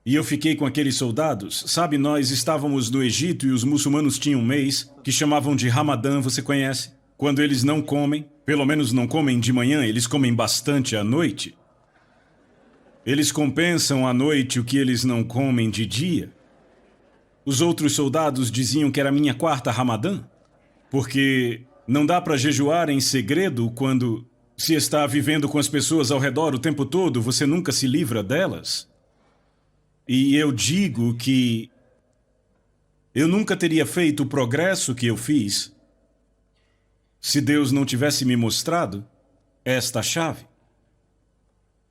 E eu fiquei com aqueles soldados. Sabe, nós estávamos no Egito e os muçulmanos tinham um mês que chamavam de Ramadã, você conhece? Quando eles não comem, pelo menos não comem de manhã, eles comem bastante à noite. Eles compensam à noite o que eles não comem de dia. Os outros soldados diziam que era minha quarta Ramadã, porque não dá para jejuar em segredo quando se está vivendo com as pessoas ao redor o tempo todo, você nunca se livra delas. E eu digo que eu nunca teria feito o progresso que eu fiz se Deus não tivesse me mostrado esta chave.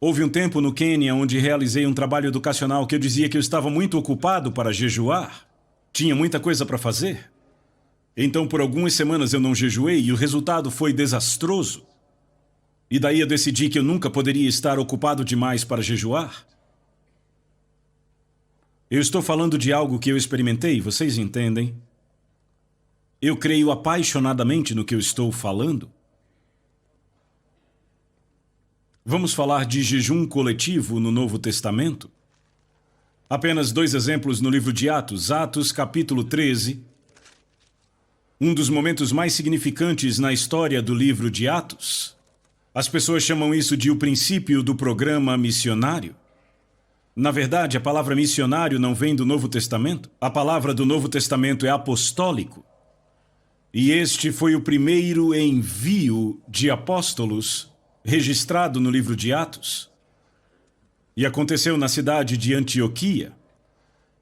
Houve um tempo no Quênia onde realizei um trabalho educacional que eu dizia que eu estava muito ocupado para jejuar. Tinha muita coisa para fazer. Então, por algumas semanas eu não jejuei e o resultado foi desastroso. E daí eu decidi que eu nunca poderia estar ocupado demais para jejuar. Eu estou falando de algo que eu experimentei, vocês entendem? Eu creio apaixonadamente no que eu estou falando. Vamos falar de jejum coletivo no Novo Testamento? Apenas 2 exemplos no livro de Atos. Atos, capítulo 13. Um dos momentos mais significantes na história do livro de Atos. As pessoas chamam isso de o princípio do programa missionário. Na verdade, a palavra missionário não vem do Novo Testamento. A palavra do Novo Testamento é apostólico. E este foi o primeiro envio de apóstolos registrado no livro de Atos. E aconteceu na cidade de Antioquia.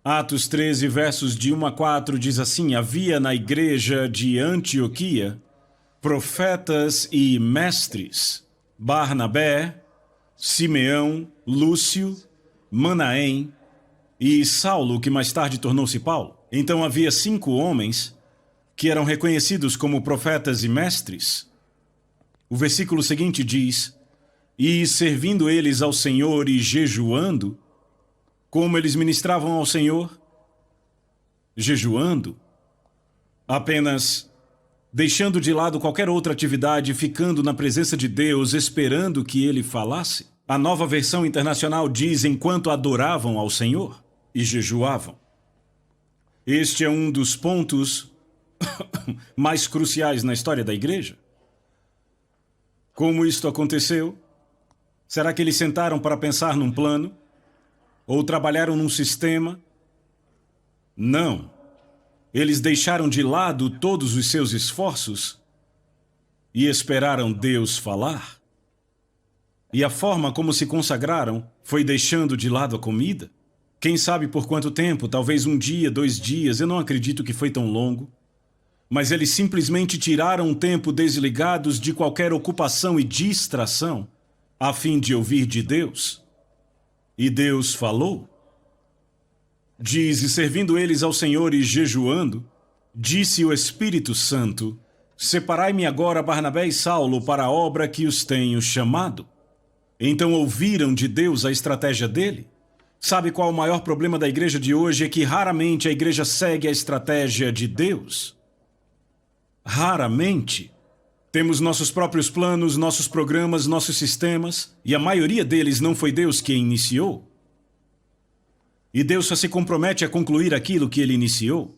Atos 13, versos de 1 a 4 diz assim: havia na igreja de Antioquia profetas e mestres, Barnabé, Simeão, Lúcio, Manaém e Saulo, que mais tarde tornou-se Paulo. Então havia 5 homens que eram reconhecidos como profetas e mestres. O versículo seguinte diz: e servindo eles ao Senhor e jejuando. Como eles ministravam ao Senhor? Jejuando. Apenas deixando de lado qualquer outra atividade, ficando na presença de Deus, esperando que Ele falasse. A Nova Versão Internacional diz: enquanto adoravam ao Senhor e jejuavam. Este é um dos pontos mais cruciais na história da igreja. Como isto aconteceu? Será que eles sentaram para pensar num plano? Ou trabalharam num sistema? Não. Eles deixaram de lado todos os seus esforços e esperaram Deus falar. E a forma como se consagraram foi deixando de lado a comida. Quem sabe por quanto tempo, talvez 1 dia, 2 dias, eu não acredito que foi tão longo. Mas eles simplesmente tiraram um tempo desligados de qualquer ocupação e distração, a fim de ouvir de Deus. E Deus falou. Diz: e servindo eles ao Senhor e jejuando, disse o Espírito Santo: separai-me agora Barnabé e Saulo para a obra que os tenho chamado. Então ouviram de Deus a estratégia dele. Sabe qual o maior problema da igreja de hoje? É que raramente a igreja segue a estratégia de Deus. Raramente. Temos nossos próprios planos, nossos programas, nossos sistemas, e a maioria deles não foi Deus quem iniciou. E Deus só se compromete a concluir aquilo que ele iniciou.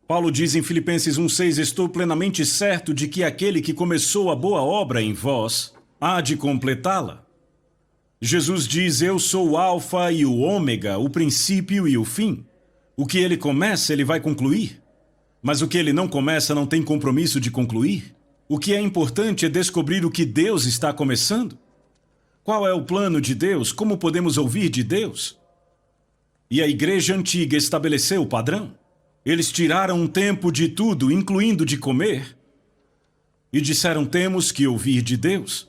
Paulo diz em Filipenses 1,6: estou plenamente certo de que aquele que começou a boa obra em vós há de completá-la. Jesus diz: eu sou o alfa e o ômega, o princípio e o fim. O que ele começa, ele vai concluir. Mas o que ele não começa não tem compromisso de concluir. O que é importante é descobrir o que Deus está começando. Qual é o plano de Deus? Como podemos ouvir de Deus? E a igreja antiga estabeleceu o padrão. Eles tiraram um tempo de tudo, incluindo de comer, e disseram: temos que ouvir de Deus.